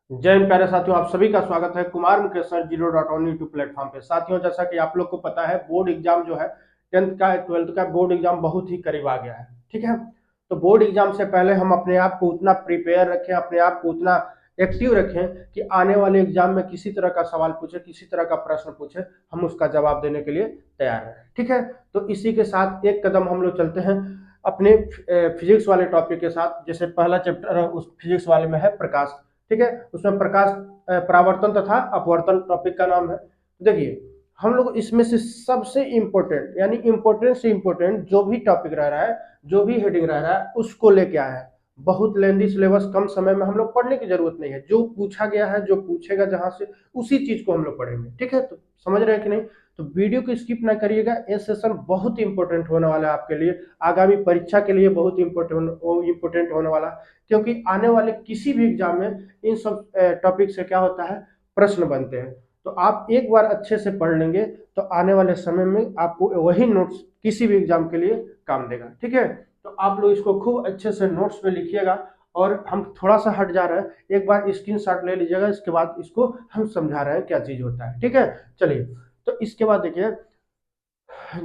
जय हिंद प्यारे साथियों, आप सभी का स्वागत है Kumar Mukesh sir 0.1 YouTube platform पे। साथियों, जैसा कि आप लोग को पता है, बोर्ड एग्जाम जो है 10th का 12th का बोर्ड एग्जाम बहुत ही करीब आ गया है। ठीक है, तो बोर्ड एग्जाम से पहले हम अपने आप को उतना प्रिपेयर रखें, अपने आप को उतना एक्टिव रखें कि आने वाले एग्जाम में किसी तरह का सवाल पूछे, किसी तरह का प्रश्न पूछे, हम उसका जवाब देने के लिए तैयार रहें। ठीक है, तो इसी के साथ एक कदम हम लोग चलते हैं अपने फिजिक्स वाले टॉपिक के साथ। जैसे पहला चैप्टर है उस फिजिक्स वाले में है प्रकाश। ठीक है, उसमें प्रकाश परावर्तन तथा अपवर्तन टॉपिक का नाम है। देखिए, हम लोग इसमें से सबसे इंपॉर्टेंट यानी इंपॉर्टेंट से इंपॉर्टेंट जो भी टॉपिक रह रहा है, जो भी हेडिंग रह रहा है, उसको लेके आया है। बहुत लेंदी सिलेबस, कम समय में हम लोग पढ़ने की जरूरत नहीं है। जो पूछा गया है, जो पूछेगा जहां से, उसी चीज को हम लोग पढ़ेंगे। ठीक है, तो समझ रहे हैं कि नहीं? तो वीडियो को स्किप ना करिएगा। ये सेशन बहुत इंपॉर्टेंट होने वाला है आपके लिए, आगामी परीक्षा के लिए बहुत इंपॉर्टेंट होने वाला है। क्योंकि आने वाले किसी भी एग्जाम में इन सब टॉपिक से क्या होता है, प्रश्न बनते हैं। तो आप एक बार अच्छे से पढ़ लेंगे तो आने वाले समय में आपको वही नोट्स किसी भी एग्जाम के लिए काम देगा। ठीक है, तो आप लोग इसको खूब अच्छे से नोट्स में लिखिएगा। और हम थोड़ा सा हट जा रहे हैं, एक बार स्क्रीनशॉट ले लीजिएगा। इसके बाद इसको हम समझा रहे हैं क्या चीज होता है। ठीक है, चलिए। तो इसके बाद देखिए,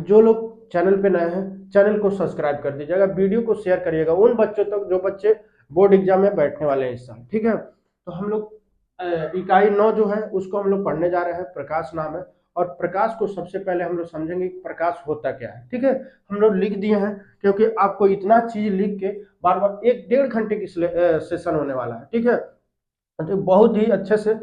जो लोग चैनल पे नए हैं, चैनल को सब्सक्राइब कर दीजिएगा, वीडियो को शेयर करिएगा उन बच्चों तक जो बच्चे बोर्ड एग्जाम में बैठने वाले हैं इस साल। ठीक है, तो हम लोग इकाई 9 जो है उसको हम लोग पढ़ने जा रहे हैं। प्रकाश नाम है। और प्रकाश को सबसे पहले हम लोग समझेंगे कि प्रकाश होता क्या है। ठीक है, हम लोग लिख दिए हैं, क्योंकि आपको इतना चीज लिख के बार बार 1-1.5 घंटे की सेशन होने वाला है। ठीक है, तो बहुत ही अच्छे से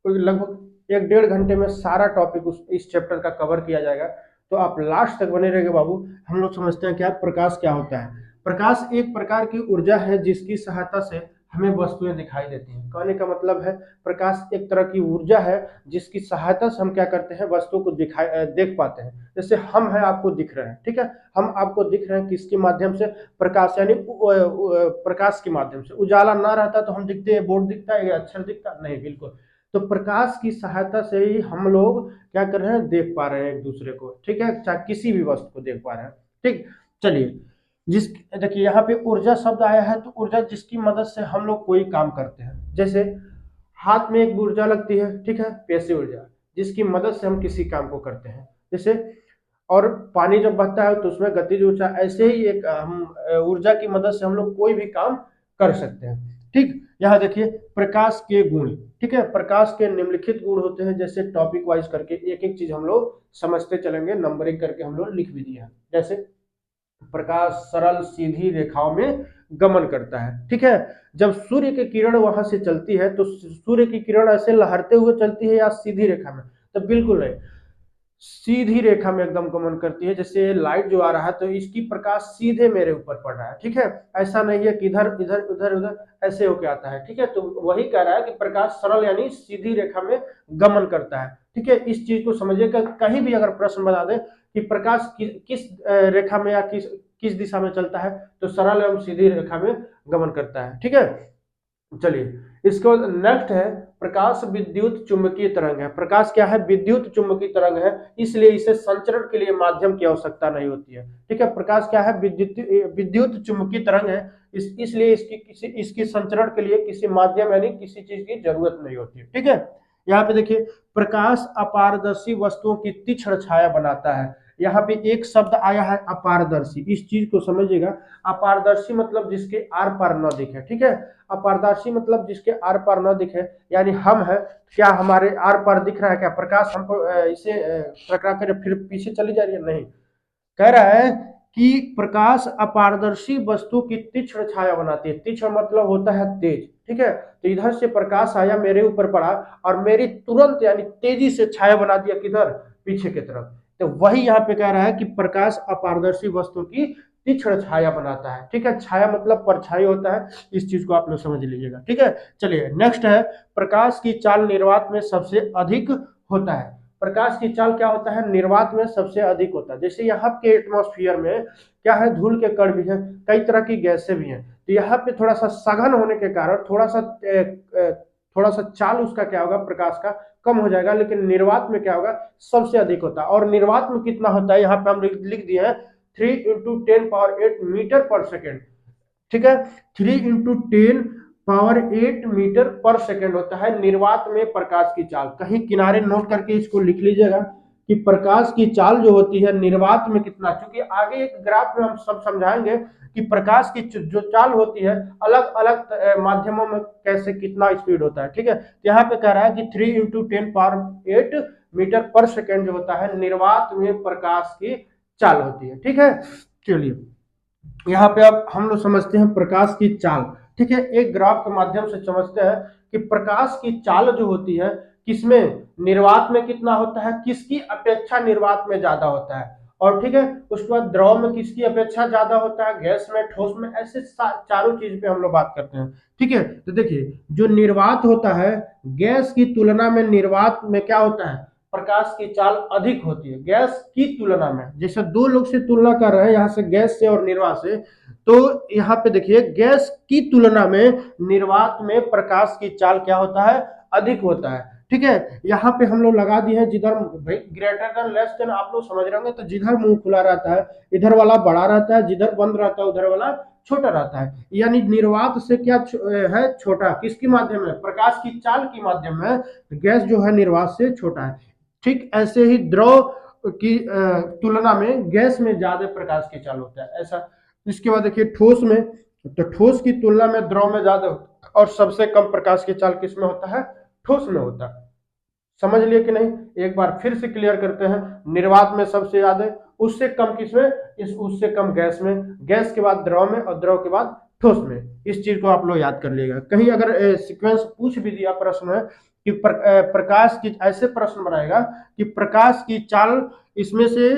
लगभग 1-1.5 घंटे में सारा टॉपिक इस चैप्टर का कवर किया जाएगा। तो आप लास्ट तक बने रहेंगे बाबू। हम लोग समझते हैं क्या प्रकाश क्या होता है। प्रकाश एक प्रकार की ऊर्जा है जिसकी सहायता से हमें वस्तुएं दिखाई देती हैं। कहने का मतलब है, प्रकाश एक तरह की ऊर्जा है जिसकी सहायता से हम क्या करते हैं, वस्तुओं को देख पाते हैं। जैसे हम हैं, आपको दिख रहे हैं। ठीक है, हम आपको दिख रहे हैं किसके माध्यम से, प्रकाश यानी प्रकाश के माध्यम से। उजाला ना रहता तो हम दिखते हैं, बोर्ड दिखता है या अक्षर दिखता नहीं, बिल्कुल। तो प्रकाश की सहायता से ही हम लोग क्या कर रहे हैं, देख पा रहे हैं एक दूसरे को। ठीक है, चाहे किसी भी वस्तु को देख पा रहे हैं। ठीक, चलिए। जिस देखिए, यहाँ पे ऊर्जा शब्द आया है, तो ऊर्जा जिसकी मदद से हम लोग कोई काम करते हैं। जैसे हाथ में एक ऊर्जा लगती है, ठीक है, पेशी ऊर्जा, जिसकी मदद से हम किसी काम को करते हैं। जैसे, और पानी जब बहता है तो उसमें गतिज ऊर्जा। ऐसे ही एक हम ऊर्जा की मदद से हम लोग कोई भी काम कर सकते हैं। ठीक, यहाँ देखिए प्रकाश के गुण। ठीक है, प्रकाश के निम्नलिखित गुण होते हैं। जैसे टॉपिक वाइज करके एक एक चीज हम लोग समझते चलेंगे, नंबरिंग करके हम लोग लिख भी दिया है। जैसे प्रकाश सरल सीधी रेखाओं में गमन करता है। ठीक है, जब सूर्य की किरण वहां से चलती है तो सूर्य की किरण ऐसे लहरते हुए चलती है या सीधी रेखा में? तो बिल्कुल नहीं, सीधी रेखा में एकदम गमन करती है। जैसे लाइट जो आ रहा है तो इसकी प्रकाश सीधे मेरे ऊपर पड़ रहा है। ठीक है, ऐसा नहीं है कि इधर इधर उधर उधर ऐसे होके आता है। ठीक है, तो वही कह रहा है कि प्रकाश सरल यानी सीधी रेखा में गमन करता है। ठीक है, इस चीज को समझिएगा। कहीं भी अगर प्रश्न बता दे कि प्रकाश किस रेखा में या किस किस दिशा में चलता है, तो सरल एवं सीधी रेखा में गमन करता है। ठीक है, चलिए। इसके बाद नेक्स्ट है, प्रकाश विद्युत चुंबकीय तरंग है। प्रकाश क्या है, विद्युत चुंबकीय तरंग है, इसलिए इसे संचरण के लिए माध्यम की आवश्यकता नहीं होती है। ठीक है, प्रकाश क्या है, विद्युत चुंबकीय तरंग है, इसलिए इसकी संचरण के लिए किसी माध्यम यानी किसी चीज की जरूरत नहीं होती है। ठीक है, यहाँ पे देखिए, प्रकाश अपारदर्शी वस्तुओं की तीक्ष्ण छाया बनाता है। यहाँ पे एक शब्द आया है अपारदर्शी, इस चीज को समझिएगा। अपारदर्शी मतलब जिसके आर पार न दिखे। ठीक है, अपारदर्शी मतलब जिसके आर पार न दिखे, यानी हम है, क्या हमारे आर पार दिख रहा है क्या प्रकाश हमको? इसे टकरा कर फिर पीछे चली जा रही है? नहीं, कह रहा है कि प्रकाश अपारदर्शी वस्तु की तीक्ष्ण छाया बनाती है। तीक्ष्ण मतलब होता है तेज। ठीक है, तो इधर से प्रकाश आया, मेरे ऊपर पड़ा और मेरी तुरंत यानी तेजी से छाया बना दिया, किधर? पीछे की तरफ। तो वही यहाँ पे कह रहा है कि प्रकाश अपारदर्शी वस्तु की तीक्ष्ण छाया बनाता है। ठीक है, छाया मतलब परछाई होता है, इस चीज को आप लोग समझ लीजिएगा। ठीक है, चलिए नेक्स्ट है, प्रकाश की चाल निर्वात में सबसे अधिक होता है। प्रकाश की चाल क्या होता है, निर्वात में सबसे अधिक होता है। जैसे यहाँ के एटमॉस्फेयर में क्या है, धूल के कण भी हैं, कई तरह की गैसें भी हैं। तो यहाँ पे थोड़ा सा सघन होने के कारण थोड़ा सा चाल उसका क्या होगा, प्रकाश का कम हो जाएगा। लेकिन निर्वात में क्या होगा, सबसे अधिक होता है। और निर्वात में कितना होता है, यहाँ पे हम लिख दिए हैं 3 × 10⁸ मीटर पर सेकेंड। ठीक है, 3 × 10 पावर 8 मीटर पर सेकेंड होता है निर्वात में प्रकाश की चाल। कहीं किनारे नोट करके इसको लिख लीजिएगा कि प्रकाश की चाल जो होती है निर्वात में कितना, क्योंकि आगे एक ग्राफ में हम सब समझाएंगे कि प्रकाश की जो चाल होती है अलग अलग माध्यमों में कैसे कितना स्पीड होता है। ठीक है, यहाँ पे कह रहा है कि 3 × 10⁸ मीटर पर सेकेंड जो होता है निर्वात में प्रकाश की चाल होती है। ठीक है, चलिए यहाँ पे अब हम लोग समझते हैं प्रकाश की चाल। ठीक है, एक ग्राफ के माध्यम से समझते हैं कि प्रकाश की चाल जो होती है किसमें, निर्वात में कितना होता है, किसकी अपेक्षा निर्वात में ज्यादा होता है, और ठीक है उसके बाद द्रव में किसकी अपेक्षा ज्यादा होता है, गैस में, ठोस में, ऐसे चारों चीज पे हम लोग बात करते हैं। ठीक है, तो देखिए जो निर्वात होता है गैस की तुलना में निर्वात में क्या होता है, प्रकाश की चाल अधिक होती है गैस की तुलना में। जैसे दो लोग से तुलना कर रहे हैं यहाँ से गैस से और निर्वात से, तो यहाँ पे देखिए गैस की तुलना में निर्वात में प्रकाश की चाल क्या होता है, अधिक होता है। ठीक है, यहाँ पे हम लोग लगा दिए हैं जिधर भाई ग्रेटर देन लेस देन आप लोग समझ रहे होंगे, तो जिधर मुंह खुला रहता है इधर वाला बड़ा रहता है, जिधर बंद रहता है उधर वाला छोटा रहता है। यानी निर्वात से क्या है, छोटा, किसके माध्यम में, प्रकाश की चाल के माध्यम में गैस जो है निर्वात से छोटा है। ठीक ऐसे ही द्रव की तुलना में गैस में ज्यादा प्रकाश की चाल होता है ऐसा। इसके बाद देखिए ठोस में, तो ठोस की तुलना में द्रव में ज्यादा होता है, और सबसे कम प्रकाश की चाल किसमें होता है, ठोस में होता है। समझ लिए कि नहीं, एक बार फिर से क्लियर करते हैं, निर्वात में सबसे ज्यादा, उससे कम किसमें, उससे कम गैस में, गैस के बाद द्रव में, और द्रव के बाद ठोस में। इस चीज को आप लोग याद कर लीजिएगा। कहीं अगर सीक्वेंस पूछ भी दिया प्रश्न में कि प्रकाश की, ऐसे प्रश्न बनाएगा कि प्रकाश की चाल इसमें से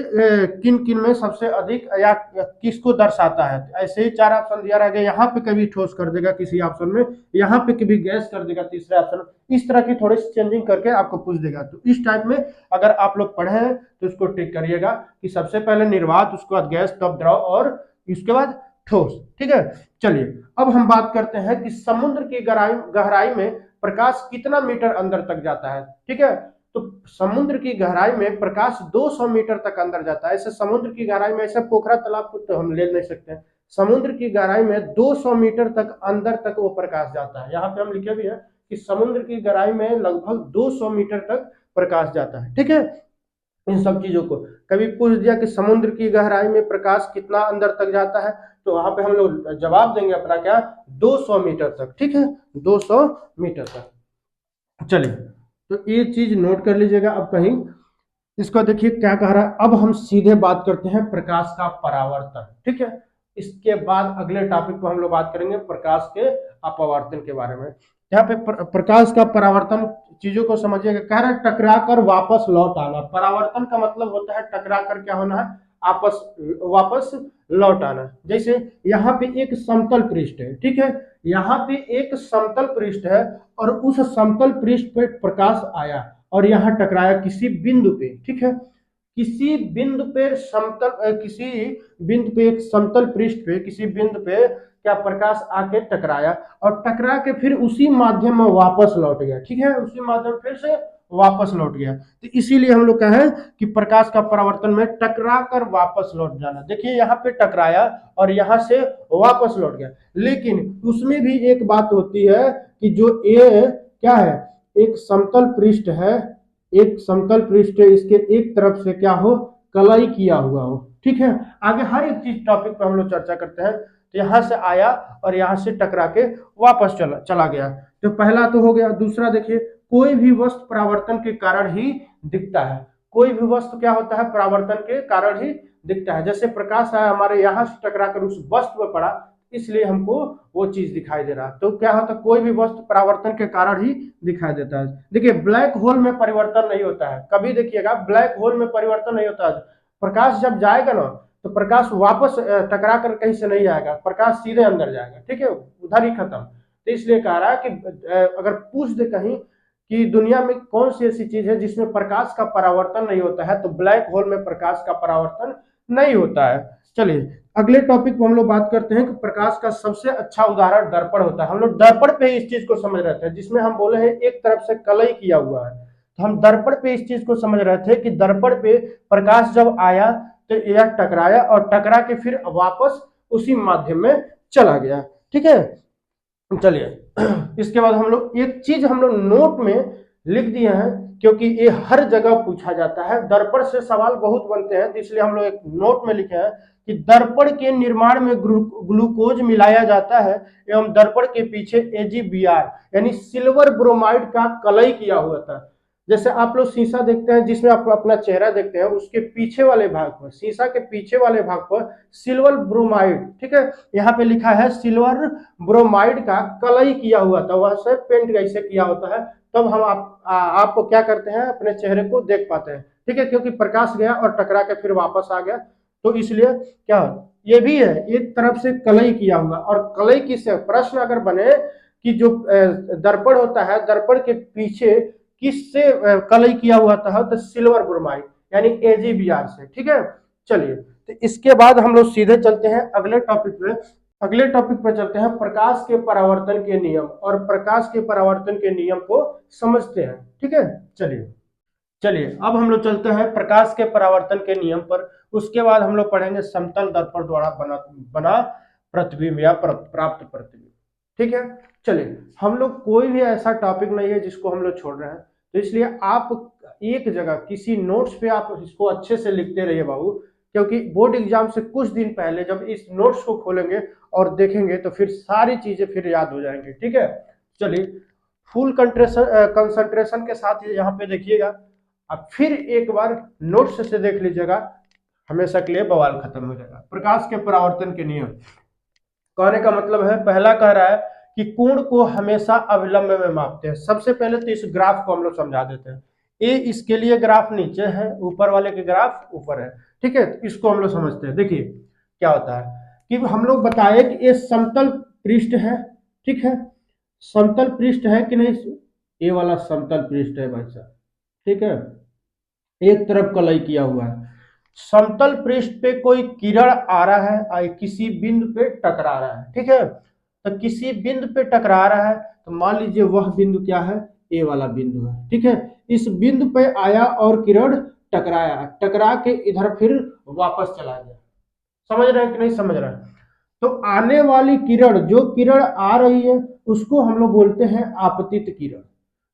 किन किन में सबसे अधिक या किसको दर्शाता है, ऐसे ही चार ऑप्शन दिया रहेगा, यहाँ पे कभी ठोस कर देगा किसी ऑप्शन में, यहाँ पे कभी गैस कर देगा तीसरे ऑप्शन में, इस तरह की थोड़ी सी चेंजिंग करके आपको पूछ देगा। तो इस टाइप में अगर आप लोग पढ़े हैं तो इसको टिक करिएगा कि सबसे पहले निर्वात, उसके बाद गैस, तब द्रव, और इसके बाद ठोस। ठीक है, चलिए अब हम बात करते हैं कि समुद्र की गहराई में प्रकाश कितना मीटर अंदर तक जाता है। ठीक है, तो समुद्र की गहराई में प्रकाश 200 मीटर तक अंदर जाता है। ऐसे समुद्र की गहराई में, ऐसे पोखरा तालाब को तो हम ले नहीं सकते, समुद्र की गहराई में 200 मीटर तक अंदर तक वो प्रकाश जाता है। यहाँ पे हम लिखे भी है कि समुद्र की गहराई में लगभग 200 मीटर तक प्रकाश जाता है। ठीक है, इन सब चीजों को कभी पूछ दिया कि समुद्र की गहराई में प्रकाश कितना अंदर तक जाता है, तो वहां पे हम लोग जवाब देंगे अपना क्या, 200 मीटर तक। ठीक है, 200 मीटर तक। चलिए तो ये चीज नोट कर लीजिएगा। अब कहीं इसको देखिए क्या कह रहा है, अब हम सीधे बात करते हैं प्रकाश का परावर्तन। ठीक है, इसके बाद अगले टॉपिक को हम लोग बात करेंगे प्रकाश के अपवर्तन के बारे में। यहाँ पे प्रकाश का परावर्तन चीजों को समझिएगा। कह रहा है टकरा कर वापस लौट आना। परावर्तन का मतलब होता है टकरा कर क्या होना है, आपस वापस लौट आना। जैसे यहाँ पे एक समतल पृष्ठ है, ठीक है, यहाँ पे एक समतल पृष्ठ है और उस समतल पृष्ठ पे प्रकाश आया और यहाँ टकराया किसी बिंदु पे। ठीक है, किसी बिंदु पे समतल, किसी बिंदु पे, एक समतल पृष्ठ पे किसी बिंदु पे क्या प्रकाश आके टकराया और टकरा के फिर उसी माध्यम में वापस लौट गया। ठीक है, उसी माध्यम फिर से वापस लौट गया। तो इसीलिए हम लोग कहें कि प्रकाश का परावर्तन में टकरा कर वापस लौट जाना। देखिए यहाँ पे टकराया और यहाँ से वापस लौट गया, लेकिन उसमें भी एक बात होती है कि जो ये क्या है, एक समतल पृष्ठ है, एक समतल पृष्ठ है, इसके एक तरफ से क्या हो, कलाई किया हुआ हो। ठीक है, आगे हर एक चीज टॉपिक पे हम लोग चर्चा करते हैं। तो यहाँ से आया और यहाँ से टकरा के वापस चला गया। तो पहला तो हो गया। दूसरा देखिए, कोई भी वस्तु परावर्तन के कारण ही दिखता है। कोई भी वस्तु क्या होता है, परावर्तन के कारण ही दिखता है। जैसे प्रकाश आया हमारे यहाँ से टकरा कर उस वस्तु में पड़ा, इसलिए हमको वो चीज दिखाई दे रहा। तो क्या होता है, कोई भी वस्तु परावर्तन के कारण ही दिखाई देता है। देखिए ब्लैक होल में परिवर्तन नहीं होता है, कभी देखिएगा ब्लैक होल में परिवर्तन नहीं होता है। प्रकाश जब जाएगा ना तो प्रकाश वापस टकरा कर कहीं से नहीं आएगा, प्रकाश सीधे अंदर जाएगा। ठीक है, उधर ही खत्म। तो इसलिए कह रहा है कि अगर पूछ दे कहीं कि दुनिया में कौन सी ऐसी चीज है जिसमें प्रकाश का परावर्तन नहीं होता है, तो ब्लैक होल में प्रकाश का परावर्तन नहीं होता है। चलिए अगले टॉपिक पर हम लोग बात करते हैं कि प्रकाश का सबसे अच्छा उदाहरण दर्पण होता है। हम लोग दर्पण पे इस चीज को समझ रहे थे, जिसमें हम बोले हैं एक तरफ से कलई किया हुआ है, तो हम दर्पण पे इस चीज को समझ रहे थे कि दर्पण पे प्रकाश जब आया तो यह टकराया और टकरा के फिर वापस उसी माध्यम में चला गया। ठीक है, चलिए इसके बाद हम लोग एक चीज हम लोग नोट में लिख दिए हैं, क्योंकि ये हर जगह पूछा जाता है, दर्पण से सवाल बहुत बनते हैं, तो इसलिए हम लोग एक नोट में लिखे हैं कि दर्पण के निर्माण में ग्लूकोज मिलाया जाता है एवं दर्पण के पीछे AgBr यानी सिल्वर ब्रोमाइड का कलई किया हुआ था। जैसे आप लोग शीशा देखते हैं जिसमें आप अपना चेहरा देखते हैं, उसके पीछे वाले भाग पर, शीशा के पीछे वाले भाग पर सिल्वर ब्रोमाइड, ठीक है, यहाँ पे लिखा है सिल्वर ब्रोमाइड का कलई किया हुआ था, वह से पेंट ऐसे किया होता है, तब हम आपको क्या करते हैं, अपने चेहरे को देख पाते हैं, ठीक है, क्योंकि प्रकाश गया और टकरा के फिर वापस आ गया, तो इसलिए क्या ये भी है एक तरफ से कलई किया हुआ। और कलई किससे, प्रश्न अगर बने कि जो दर्पण होता है, दर्पण के पीछे किससे कलई किया हुआ था, तो सिल्वर ब्रोमाइड यानी AgBr से, ठीक है। चलिए तो इसके बाद हम लोग सीधे चलते हैं अगले टॉपिक पे। अगले टॉपिक पे चलते हैं प्रकाश के परावर्तन के नियम, और प्रकाश के परावर्तन के नियम को समझते हैं, ठीक है। चलिए चलिए अब हम लोग चलते हैं प्रकाश के परावर्तन के नियम पर, उसके बाद हम लोग पढ़ेंगे समतल दर्पण द्वारा बना प्रतिबिंब या प्राप्त प्रतिबिंब, ठीक है। चलिए हम लोग कोई भी ऐसा टॉपिक नहीं है जिसको हम लोग छोड़ रहे हैं, तो इसलिए आप एक जगह किसी नोट्स पे आप इसको अच्छे से लिखते रहिए बाबू, क्योंकि बोर्ड एग्जाम से कुछ दिन पहले जब इस नोट्स को खोलेंगे और देखेंगे तो फिर सारी चीजें फिर याद हो जाएंगी, ठीक है। चलिए फुल कंसंट्रेशन के साथ यहाँ पे देखिएगा, अब फिर एक बार नोट्स से देख लीजिएगा, हमेशा के लिए बवाल खत्म हो जाएगा। प्रकाश के परावर्तन के नियम कहने का मतलब है, पहला कह रहा है कि कोण को हमेशा अविलंब में मापते हैं। सबसे पहले तो इस ग्राफ को हम लोग समझा देते हैं, ए इसके लिए ग्राफ नीचे है, ऊपर वाले के ग्राफ ऊपर है, ठीक है। इसको हम लोग समझते हैं। देखिए क्या होता है कि हम लोग बताए कि ये समतल पृष्ठ है, ठीक है, समतल पृष्ठ है कि नहीं, ये वाला समतल पृष्ठ है भाई साहब, ठीक है, एक तरफ कलई किया हुआ है, समतल पृष्ठ पे कोई किरण आ रहा है, किसी बिंदु पे टकरा रहा है, ठीक है, तो किसी बिंदु पे टकरा रहा है, तो मान लीजिए वह बिंदु क्या है, ए वाला बिंदु है, ठीक है। इस बिंदु पे आया और किरण टकराया, टकरा के इधर फिर वापस चला गया, समझ रहे हैं कि नहीं समझ रहे हैं। तो आने वाली किरण, जो किरण आ रही है उसको हम लोग बोलते हैं आपतित किरण,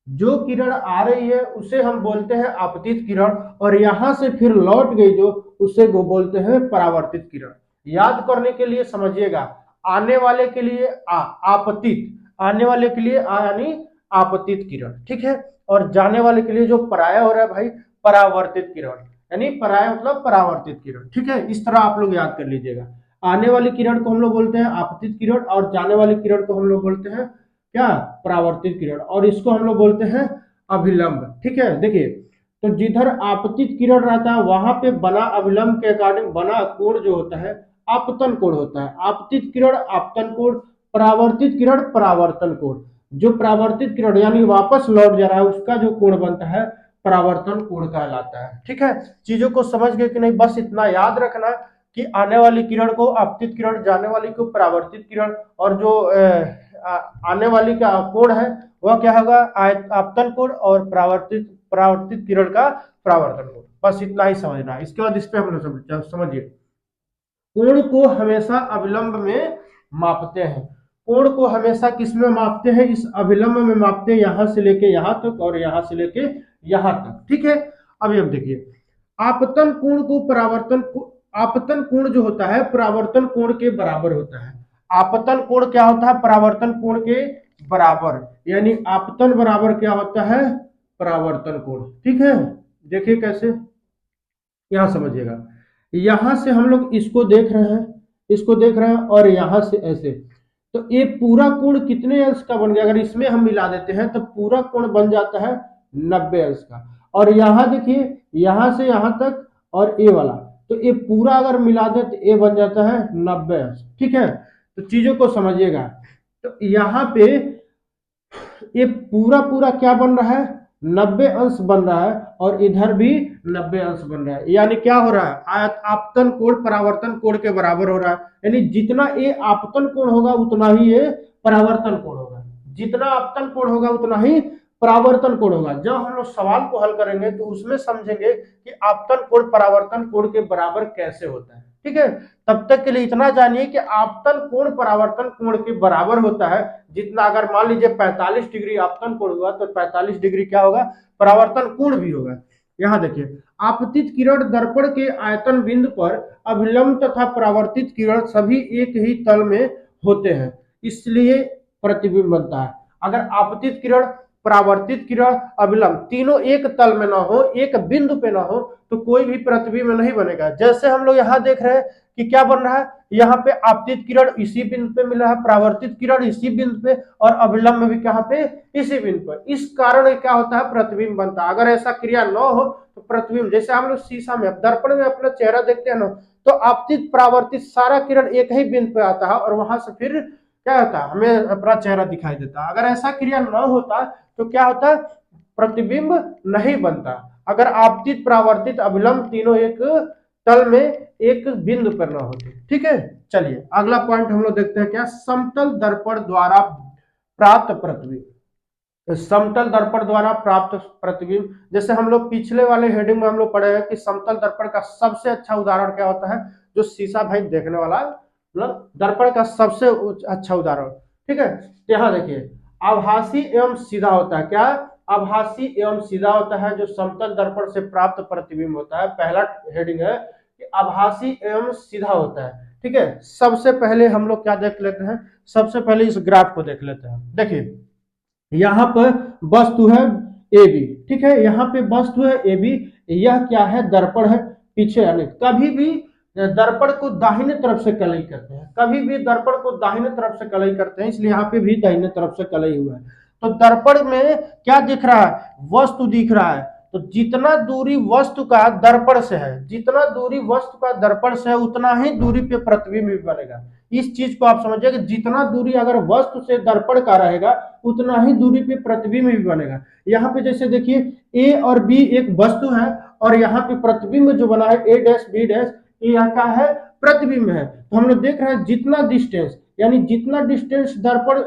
जो किरण आ रही है उसे हम बोलते हैं आपतित किरण, और यहां से फिर लौट गई जो, उसे वो बोलते हैं परावर्तित किरण। याद करने के लिए समझिएगा, आने वाले के लिए आपतित, आने वाले के लिए यानी आपतित किरण, ठीक है, और जाने वाले के लिए जो पराया हो रहा है भाई, परावर्तित किरण, यानी पराया मतलब परावर्तित किरण, ठीक है। इस तरह आप लोग याद कर लीजिएगा, आने वाली किरण को हम लोग बोलते हैं आपतित किरण, और जाने वाली किरण को हम लोग बोलते हैं क्या, परावर्तित किरण, और इसको हम लोग बोलते हैं अभिलंब, ठीक है। देखिए तो जिधर आपतित किरण रहता है वहां पे बना अभिलंब के अकॉर्डिंग बना कोण जो होता है आपतन कोण होता है, आपतित किरण आपतन कोण, परावर्तित किरण परावर्तन कोण, जो परावर्तित किरण यानी वापस लौट जा रहा है उसका जो कोण बनता है परावर्तन कोण कहलाता है, ठीक है। चीजों को समझ गए कि नहीं, बस इतना याद रखना कि आने वाली किरण को आपतित किरण, जाने वाली को परावर्तित किरण, और जो आने वाली का कोण है वह क्या होगा, आपतन कोण, और परावर्तित किरण का परावर्तन कोण, बस इतना ही समझना है। इसके बाद इस पे हम लोग समझिए, कोण को हमेशा अविलंब में मापते हैं, कोण को हमेशा किस में मापते हैं, इस अविलंब में मापते हैं, यहां से लेके यहां तक और यहां से लेके यहां तक, ठीक है। अभी हम देखिए आपतन कोण को परावर्तन, आपतन कोण जो होता है परावर्तन कोण के बराबर होता है, आपतन कोण क्या होता है, परावर्तन कोण के बराबर, यानी आपतन बराबर क्या होता है, परावर्तन कोण, ठीक है। देखिए कैसे, यहां समझिएगा, यहां से हम लोग इसको देख रहे हैं, इसको देख रहे हैं, और यहां से ऐसे, तो ये पूरा कोण कितने अंश का बन गया, अगर इसमें हम मिला देते हैं तो पूरा कोण बन जाता है 90 अंश का, और यहां देखिए यहां से यहां तक और ए वाला, तो ये पूरा अगर मिला दे तो ये बन जाता है 90 अंश, ठीक है। तो चीजों को समझिएगा, तो यहाँ पे ये पूरा पूरा क्या बन रहा है, 90 अंश बन रहा है, और इधर भी 90 अंश बन रहा है, यानी क्या हो रहा है, आपतन कोण परावर्तन कोण के बराबर हो रहा है, यानी जितना ये आपतन कोण होगा उतना ही ये परावर्तन कोण होगा, जितना आपतन कोण होगा उतना ही परावर्तन कोण होगा। जब हम लोग सवाल को हल करेंगे तो उसमें समझेंगे कि आपतन कोण परावर्तन कोण के बराबर कैसे होता है, ठीक है। तब तक के लिए इतना जानिए कि आपतन कोण परावर्तन कोण के बराबर होता है। जितना अगर मान लीजिए 45 डिग्री आपतन कोण हुआ तो 45 डिग्री क्या होगा, परावर्तन कोण भी होगा। यहाँ देखिए, आपतित किरण दर्पण के आयतन बिंदु पर अभिलंब तथा परावर्तित किरण सभी एक ही तल में होते हैं, इसलिए प्रतिबिंब बनता है। अगर आपतित किरण, परावर्तित किरण, अभिलंब तीनों एक तल में ना हो, एक बिंदु पे ना हो, तो कोई भी प्रतिबिंब नहीं बनेगा। जैसे हम लोग यहाँ देख रहे हैं कि क्या बन रहा है, यहाँ पे आपतित किरण इसी बिंदु पे मिल रहा है, परावर्तित किरण इसी बिंदु पे, और अभिलंब भी कहाँ पे, इसी बिंदु पर। इस कारण क्या होता है, प्रतिबिंब बनता है। अगर ऐसा क्रिया न हो तो प्रतिबिंब, जैसे हम लोग शीशा में, दर्पण में अपना चेहरा देखते हैं ना, तो आपतित परावर्तित सारा किरण एक ही बिंदु पे आता है और वहां से फिर क्या होता है, हमें अपना चेहरा दिखाई देता है। अगर ऐसा क्रिया न होता तो क्या होता, प्रतिबिंब नहीं बनता। अगर आपतित, परावर्तित, अभिलंब तीनों एक तल में एक बिंदु पर न होते। ठीक है, चलिए अगला पॉइंट हम लोग देखते हैं, क्या, समतल दर्पण द्वारा प्राप्त प्रतिबिंब। समतल दर्पण द्वारा प्राप्त प्रतिबिंब, जैसे हम लोग पिछले वाले हेडिंग में हम लोग पढ़े हैं कि समतल दर्पण का सबसे अच्छा उदाहरण क्या होता है, जो शीशा भाई देखने वाला, मतलब दर्पण का सबसे अच्छा उदाहरण। ठीक है, तो यहाँ देखिए, आभासी एवं सीधा होता है। क्या, आभासी एवं सीधा होता है जो समतल दर्पण से प्राप्त प्रतिबिंब होता है। पहला हेडिंग है कि आभासी एवं सीधा होता है। ठीक है, सबसे पहले हम लोग क्या देख लेते हैं, सबसे पहले इस ग्राफ को देख लेते हैं। देखिए, यहाँ पर वस्तु है ए बी, ठीक है, यहाँ पे वस्तु है ए बी, यह क्या है, दर्पण है पीछे। यानी कभी भी दर्पण को दाहिने तरफ से कलई करते हैं, कभी भी दर्पण को दाहिने तरफ से कलई करते हैं, इसलिए यहाँ पे भी दाहिने तरफ से कलई हुआ है। तो दर्पण में क्या दिख रहा है, वस्तु दिख रहा है। तो जितना दूरी वस्तु का दर्पण से है, जितना दूरी वस्तु का दर्पण से है, उतना ही दूरी पे प्रतिबिंब भी बनेगा। इस चीज को आप समझिए कि जितना दूरी अगर वस्तु से दर्पण का रहेगा, उतना ही दूरी पे प्रतिबिंब भी बनेगा। यहाँ पे जैसे देखिए, ए और बी एक वस्तु है, और यहाँ पे प्रतिबिंब जो बना है ए डैश बी डैश, ये यहाँ का है, प्रतिबिंब है। तो हम लोग देख रहे हैं जितना डिस्टेंस, यानी जितना डिस्टेंस दर्पण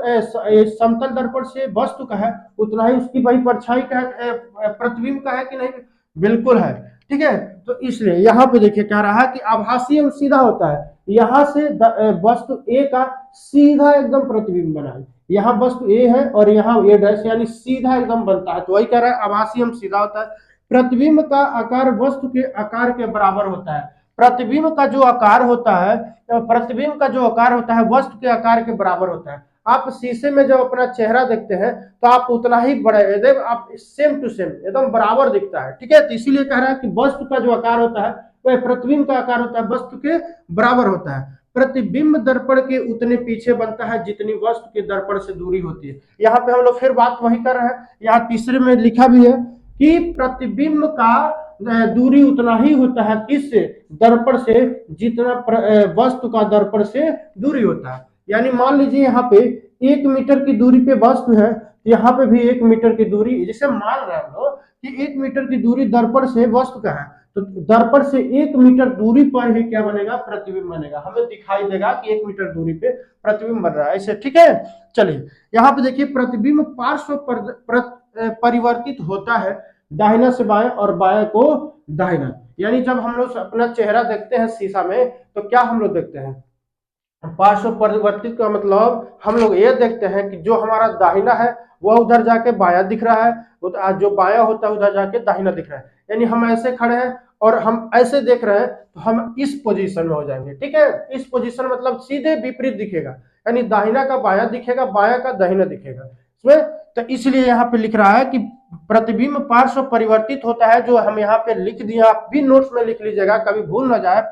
समतल दर्पण से वस्तु का है, उतना ही उसकी वही परछाई का है, प्रतिबिंब का है कि नहीं, बिल्कुल है। ठीक है, तो इसलिए यहाँ पे देखिए क्या रहा कि आभासी एवं सीधा होता है। यहाँ से वस्तु ए का सीधा एकदम प्रतिबिंब बना है, यहाँ वस्तु ए है और यहाँ ए डैश, यानी सीधा एकदम बनता है। तो वही कह रहा है आभासी एवं सीधा होता है। प्रतिबिंब का आकार वस्तु के आकार के बराबर होता है। प्रतिबिंब का जो आकार होता है, प्रतिबिंब का जो आकार होता है वस्तु के आकार के बराबर होता है। आप शीशे में जब अपना चेहरा देखते हैं तो आप उतना ही बड़े, एकदम आप सेम टू सेम एकदम बराबर दिखता है। ठीक है, तो इसीलिए कह रहा है कि वस्तु का जो आकार होता है वह प्रतिबिंब का आकार होता है वस्तु के बराबर होता है। प्रतिबिंब दर्पण के उतने पीछे बनता है जितनी वस्तु के दर्पण से दूरी होती है। यहाँ पे हम लोग फिर बात वही कर रहे हैं, यहाँ तीसरे में लिखा भी है कि प्रतिबिंब का दूरी उतना ही होता है किससे, दर्पण से, जितना वस्तु का दर्पण से दूरी होता है। यानी मान लीजिए यहाँ पे 1 मीटर की दूरी पे वस्तु है, यहाँ पे भी 1 मीटर की दूरी, जैसे मान रहे हैं हम लोग कि 1 मीटर की दूरी दर्पण से वस्तु का है, तो दर्पण से 1 मीटर दूरी पर ही क्या बनेगा, प्रतिबिंब बनेगा। हमें दिखाई देगा कि 1 मीटर दूरी पे प्रतिबिंब बन रहा है ऐसे। ठीक है, चलिए यहाँ पे देखिए, प्रतिबिंब पार्श्व परिवर्तित होता है, दाहिना से बाएं और बाएं को दाहिना। यानी जब हम लोग अपना चेहरा देखते हैं शीशा में तो क्या हम लोग देखते हैं, पार्श्व परिवर्तित का मतलब हम लोग ये देखते हैं कि जो हमारा दाहिना है वह उधर जाके बाया दिख रहा है, जो बाया होता है उधर जाके दाहिना दिख रहा है। यानी हम ऐसे खड़े हैं और हम ऐसे देख रहे हैं तो हम इस पोजीशन में हो जाएंगे। ठीक है, इस पोजीशन मतलब सीधे विपरीत दिखेगा, यानी दाहिना का बाया दिखेगा, बाया का दाहिना दिखेगा इसमें। तो इसलिए यहाँ पे लिख रहा है कि प्रतिबिंब पार्श्व परिवर्तित होता है, जो हम यहाँ पे लिख दिया, आप भी नोट्स में लिख लीजिएगा, कभी भूल ना जाए।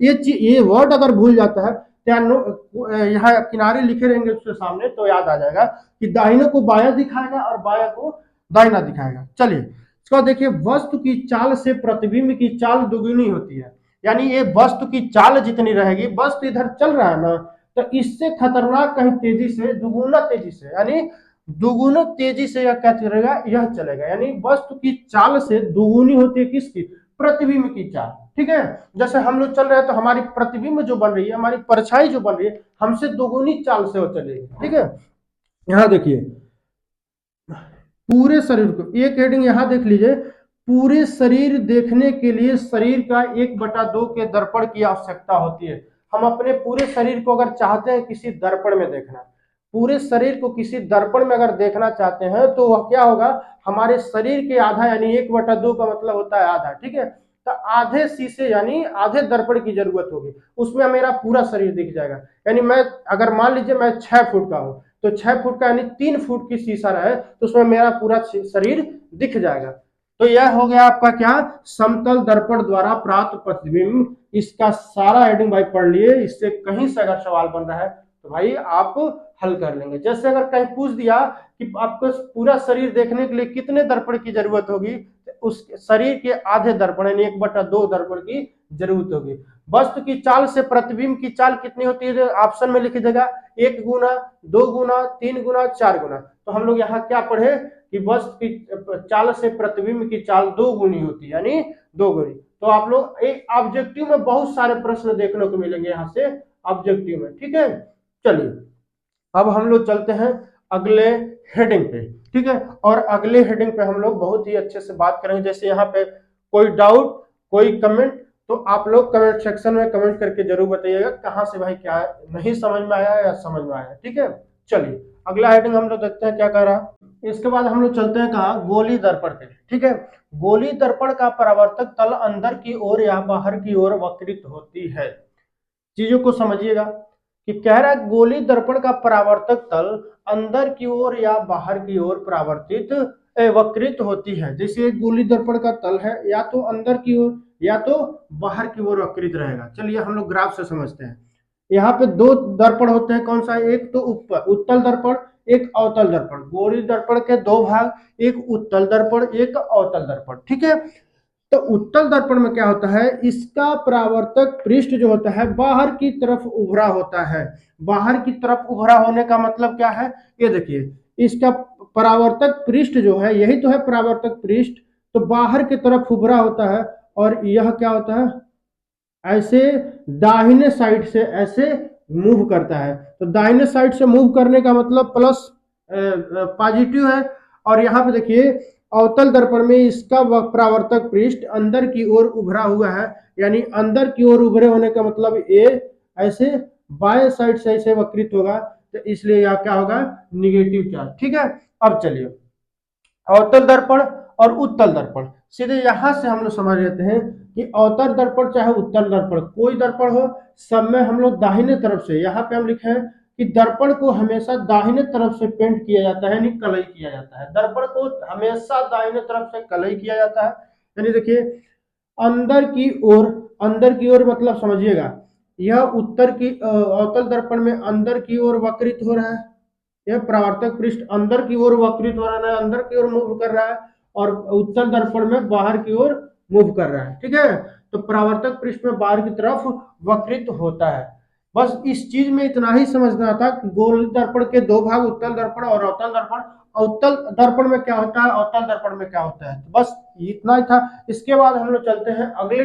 ये वर्ड अगर भूल जाता है, यहाँ किनारे लिखे रहेंगे उसके सामने, तो याद आ जाएगा कि दाहिने को बाया दिखाएगा और बाया को दाहिना दिखाएगा। चलिए इसको देखिए, वस्तु की चाल से प्रतिबिंब की चाल दुगुनी होती है। यानी ये वस्तु की चाल जितनी रहेगी, वस्तु इधर चल रहा है ना, तो इससे खतरनाक कहीं तेजी से, दुगुना तेजी से, यानी दुगुना तेजी से यह क्या चलेगा, यह चलेगा। यानी वस्तु की चाल से दुगुनी होती है किसकी, प्रतिबिंब की चाल। ठीक है, जैसे हम लोग चल रहे हैं तो हमारी प्रतिबिंब जो बन रही है, हमारी परछाई जो बन रही है, हमसे दोगुनी चाल से हो चलेगी। ठीक है, यहाँ देखिए, पूरे शरीर को, एक हेडिंग यहाँ देख लीजिए, पूरे शरीर देखने के लिए शरीर का 1/2 के दर्पण की आवश्यकता होती है। हम अपने पूरे शरीर को अगर चाहते हैं किसी दर्पण में देखना, पूरे शरीर को किसी दर्पण में अगर देखना चाहते हैं तो वह क्या होगा, हमारे शरीर के आधा यानी 1/2 का मतलब होता है आधा, ठीक है। तो आधे शीशे यानी आधे दर्पण की जरूरत होगी, उसमें मेरा पूरा शरीर दिख जाएगा। यानी मैं अगर मान लीजिए मैं 6 फुट का हूँ, तो 6 फुट का यानी 3 फुट की शीशा रहे तो उसमें मेरा पूरा शरीर दिख जाएगा। तो यह हो गया आपका क्या, समतल दर्पण द्वारा प्राप्त प्रतिबिंब। इसका सारा हेडिंग भाई पढ़ लिए, इससे कहीं से अगर सवाल बन रहा है तो भाई आप हल कर लेंगे। जैसे अगर कहीं पूछ दिया कि आपको पूरा शरीर देखने के लिए कितने दर्पण की जरूरत होगी, तो उस शरीर के आधे दर्पण यानी 1/2 दर्पण की जरूरत होगी। वस्तु की चाल से प्रतिबिंब की चाल कितनी होती है, ऑप्शन में लिख देगा 1 गुना, 2 गुना, 3 गुना, 4 गुना। तो हम लोग यहाँ क्या पढ़े कि वस्तु की चाल से प्रतिबिंब की चाल 2 गुनी होती है, यानी 2 गुनी। तो आप लोग एक ऑब्जेक्टिव में बहुत सारे प्रश्न देखने को मिलेंगे यहाँ से ऑब्जेक्टिव में, ठीक है। चलिए अब हम लोग चलते हैं अगले हेडिंग पे, ठीक है। और अगले हेडिंग पे हम लोग बहुत ही अच्छे से बात करेंगे। जैसे यहाँ पे कोई डाउट, कोई कमेंट, तो आप लोग कमेंट सेक्शन में कमेंट करके जरूर बताइएगा कहाँ से भाई क्या नहीं समझ में आया या समझ में आया, ठीक है। चलिए अगला हेडिंग हम लोग देखते हैं क्या कह रहा है। इसके बाद हम लोग चलते हैं कहाँ, गोली दर्पण पे, ठीक है। गोली दर्पण का परावर्तक तल अंदर की ओर या बाहर की ओर वक्रित होती है। चीजों को समझिएगा कि कह रहा है गोली दर्पण का परावर्तक तल अंदर की ओर या बाहर की ओर परावर्तित वक्रित होती है। जैसे एक गोली दर्पण का तल है या तो अंदर की ओर या तो बाहर की ओर वक्रित रहेगा। चलिए हम लोग ग्राफ से समझते हैं। यहाँ पे 2 दर्पण होते हैं, कौन सा, एक तो ऊपर उत्तल दर्पण, एक अवतल दर्पण। गोली दर्पण के 2 भाग, एक उत्तल दर्पण, एक अवतल दर्पण, ठीक है। तो उत्तल दर्पण में क्या होता है, इसका परावर्तक पृष्ठ जो होता है बाहर की तरफ उभरा होता है। बाहर की तरफ उभरा होने का मतलब क्या है, ये देखिए इसका परावर्तक पृष्ठ जो है, यही तो है परावर्तक पृष्ठ, तो बाहर की तरफ उभरा होता है। और यह क्या होता है, ऐसे दाहिने साइड से ऐसे मूव करता है। तो दाहिने साइड से मूव करने का मतलब प्लस पॉजिटिव है। और यहाँ पे देखिए अवतल दर्पण में इसका परावर्तक पृष्ठ अंदर की ओर उभरा हुआ है, यानी अंदर की ओर उभरे होने का मतलब ये ऐसे बाएं साइड से ऐसे वक्रित होगा, तो इसलिए यह क्या होगा, निगेटिव चार्ज, ठीक है। अब चलिए अवतल दर्पण और उत्तल दर्पण, सीधे यहां से हम लोग समझ लेते हैं कि अवतल दर्पण चाहे उत्तल दर्पण, कोई दर्पण हो, सब में हम लोग दाहिने तरफ से, यहाँ पे हम लिखे हैं कि दर्पण को हमेशा दाहिने तरफ से पेंट किया जाता है, यानी कलई किया जाता है। दर्पण को हमेशा दाहिने तरफ से कलई किया जाता है। यानी देखिए अंदर की ओर, अंदर की ओर मतलब समझिएगा, यह उत्तर की अवतल दर्पण में अंदर की ओर वक्रित हो रहा है। यह परावर्तक पृष्ठ अंदर की ओर वक्रित हो रहा है, अंदर की ओर मूव कर रहा है, और उत्तल दर्पण में बाहर की ओर मूव कर रहा है, ठीक है। तो परावर्तक पृष्ठ में बाहर की तरफ वक्रित होता है। बस इस चीज में इतना ही समझना था कि गोल दर्पण के 2 भाग, उत्तल दर्पण और अवतल दर्पण। उत्तल दर्पण में क्या होता है, अवतल दर्पण में क्या होता है, तो बस इतना ही था। इसके बाद हम लोग चलते हैं अगले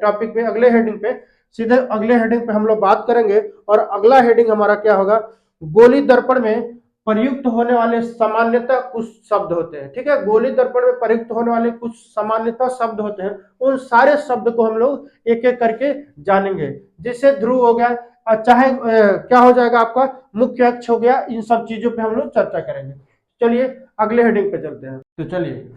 टॉपिक पे, अगले हेडिंग पे। सीधे अगले हेडिंग पे हम लोग बात करेंगे, और अगला हेडिंग हमारा क्या होगा, गोली दर्पण में प्रयुक्त होने वाले सामान्यतः कुछ शब्द होते हैं, ठीक है। गोली दर्पण में प्रयुक्त होने वाले कुछ सामान्यतः शब्द होते हैं, उन सारे शब्द को हम लोग एक एक करके जानेंगे। जैसे ध्रुव हो गया, चाहे क्या हो जाएगा आपका, मुख्य अक्ष हो गया, इन सब चीजों पे हम लोग चर्चा करेंगे। चलिए अगले हेडिंग पे चलते हैं। तो चलिए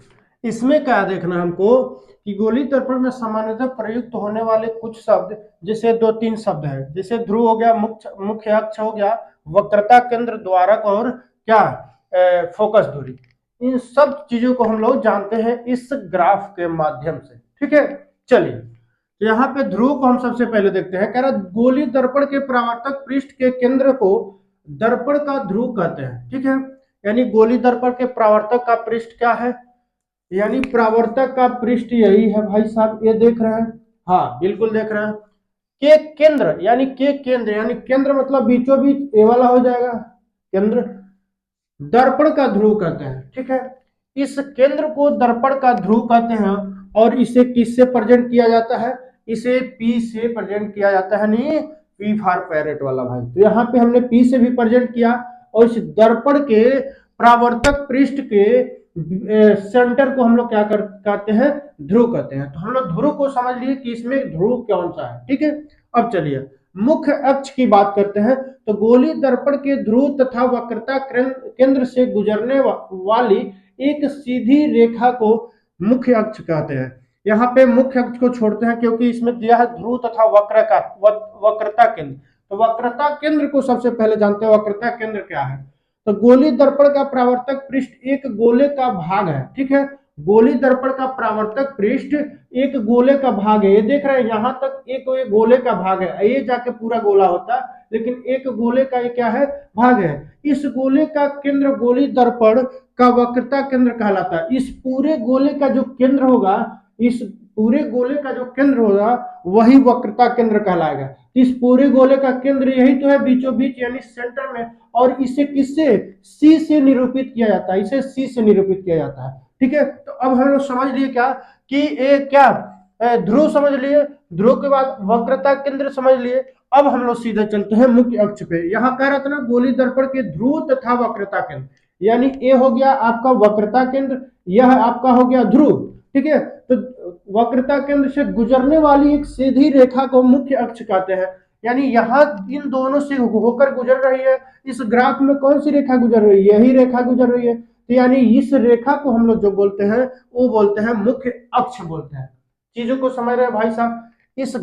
इसमें क्या देखना हमको कि गोली दर्पण में सामान्यतः प्रयुक्त होने वाले कुछ शब्द, जैसे 2-3 शब्द है, जैसे ध्रुव हो गया, मुख्य अक्ष हो गया, वक्रता केंद्र, द्वारक, और क्या फोकस दूरी। इन सब चीजों को हम लोग जानते हैं इस ग्राफ के माध्यम से, ठीक है। चलिए तो यहाँ पे ध्रुव को हम सबसे पहले देखते हैं। कह रहा गोली दर्पण के परावर्तक पृष्ठ के केंद्र को दर्पण का ध्रुव कहते हैं, ठीक है। यानी गोली दर्पण के परावर्तक का पृष्ठ क्या है, यानी परावर्तक का पृष्ठ यही है भाई साहब, ये देख रहे हैं, हाँ बिल्कुल देख रहे हैं। के केंद्र यानी के केंद्र, यानी केंद्र मतलब बीचों बीच ए वाला हो जाएगा केंद्र, दर्पण का ध्रुव कहते हैं, ठीक है। इस केंद्र को दर्पण का ध्रुव कहते हैं। और इसे किससे प्रेजेंट किया जाता है, इसे पी से प्रेजेंट किया जाता है, नहीं पी फॉर पैरेट वाला भाई। तो यहाँ पे हमने पी से भी प्रेजेंट किया, और इस दर्पण के परावर्तक पृष्ठ के सेंटर को हम लोग क्या कहते हैं, ध्रुव कहते हैं। तो हम लोग ध्रुव को समझ लिए कि इसमें ध्रुव कौन सा है, ठीक है। अब चलिए मुख्य अक्ष की बात करते हैं। तो गोलीय दर्पण के ध्रुव तथा वक्रता केंद्र से गुजरने वाली एक सीधी रेखा को मुख्य अक्ष कहते हैं। यहाँ पे मुख्य अक्ष को छोड़ते हैं क्योंकि इसमें दिया है ध्रुव तथा वक्रता केंद्र। तो वक्रता केंद्र को सबसे पहले जानते हैं, वक्रता केंद्र क्या है। तो गोलीय दर्पण का परावर्तक पृष्ठ एक गोले का भाग है, ठीक है। गोलीय दर्पण का परावर्तक पृष्ठ एक गोले का भाग है। ये देख रहे हैं यहां तक एक गोले का भाग है, ये जाके पूरा गोला होता है, लेकिन एक गोले का ये क्या है, भाग है। इस गोले का केंद्र गोलीय दर्पण का वक्रता केंद्र कहलाता है। इस पूरे गोले का जो केंद्र होगा, इस पूरे गोले का जो केंद्र होगा वही वक्रता केंद्र कहलाएगा। इस पूरे गोले का केंद्र यही तो है बीचों बीच, यानी सेंटर में। और इसे किससे, सी से निरूपित किया जाता है, इसे सी से निरूपित किया जाता है, ठीक है। तो अब हम लोग समझ लिए क्या कि ये क्या, ध्रुव समझ लिए, ध्रुव के बाद वक्रता केंद्र समझ लिए। अब हम लोग सीधे चलते हैं मुख्य अक्ष पे। यहाँ कह रहा था ना गोलीय दर्पण के ध्रुव तथा वक्रता केंद्र, यानी ये हो गया आपका वक्रता केंद्र, यह आपका हो गया ध्रुव, ठीक है। तो वक्रता केंद्र से गुजरने वाली एक सीधी रेखा को मुख्य अक्ष कहते हैं। यानी यहाँ इन दोनों से होकर गुजर रही है। इस ग्राफ में कौन सी रेखा गुजर रही है, यही रेखा गुजर रही है। तो यानी इस रेखा को हम लोग जो बोलते हैं वो बोलते हैं मुख्य अक्ष बोलते हैं। चीजों को समझ रहे हैं भाई साहब। इस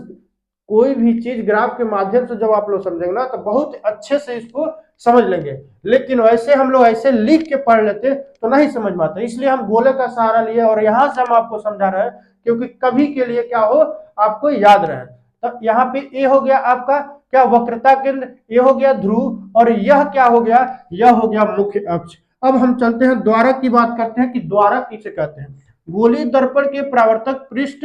कोई भी चीज ग्राफ के माध्यम से जब आप लोग समझेंगे ना तो बहुत अच्छे से इसको समझ लेंगे। लेकिन वैसे हम लोग ऐसे लिख के पढ़ लेते तो नहीं समझ में आता, इसलिए हम गोले का सहारा लिए और यहाँ से हम आपको समझा रहे हैं क्योंकि कभी के लिए क्या हो, आपको याद रहे। तो यहाँ पे ये हो गया आपका क्या, वक्रता केंद्र, ये हो गया ध्रुव, और यह क्या हो गया, यह हो गया मुख्य अक्ष। अब हम चलते हैं द्वारक की बात करते हैं कि द्वारक किसे कहते हैं। गोलीय दर्पण के परावर्तक पृष्ठ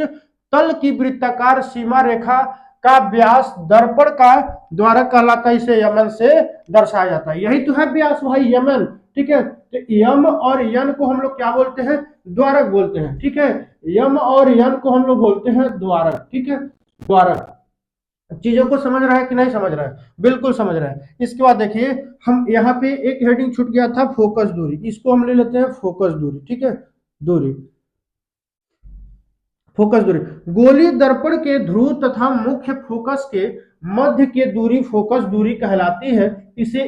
तल की वृत्ताकार सीमा रेखा का व्यास दर्पण का द्वारक कहलाता है। इसे यमन से दर्शाया जाता है। यही तो है व्यास भाई, यमन, ठीक है। तो यम और यन को हम लोग क्या बोलते हैं, द्वारक बोलते हैं, ठीक है। यम और यन को हम लोग बोलते हैं द्वारक, ठीक है, द्वारक। चीजों को समझ रहा है कि नहीं समझ रहा है, बिल्कुल समझ रहा है। इसके बाद देखिए हम यहाँ पे एक हेडिंग छूट गया था, फोकस दूरी, इसको हम ले लेते हैं फोकस दूरी, ठीक है, दूरी, फोकस दूरी। गोलीय दर्पण के ध्रुव तथा मुख्य फोकस के मध्य की दूरी फोकस दूरी कहलाती है। इसे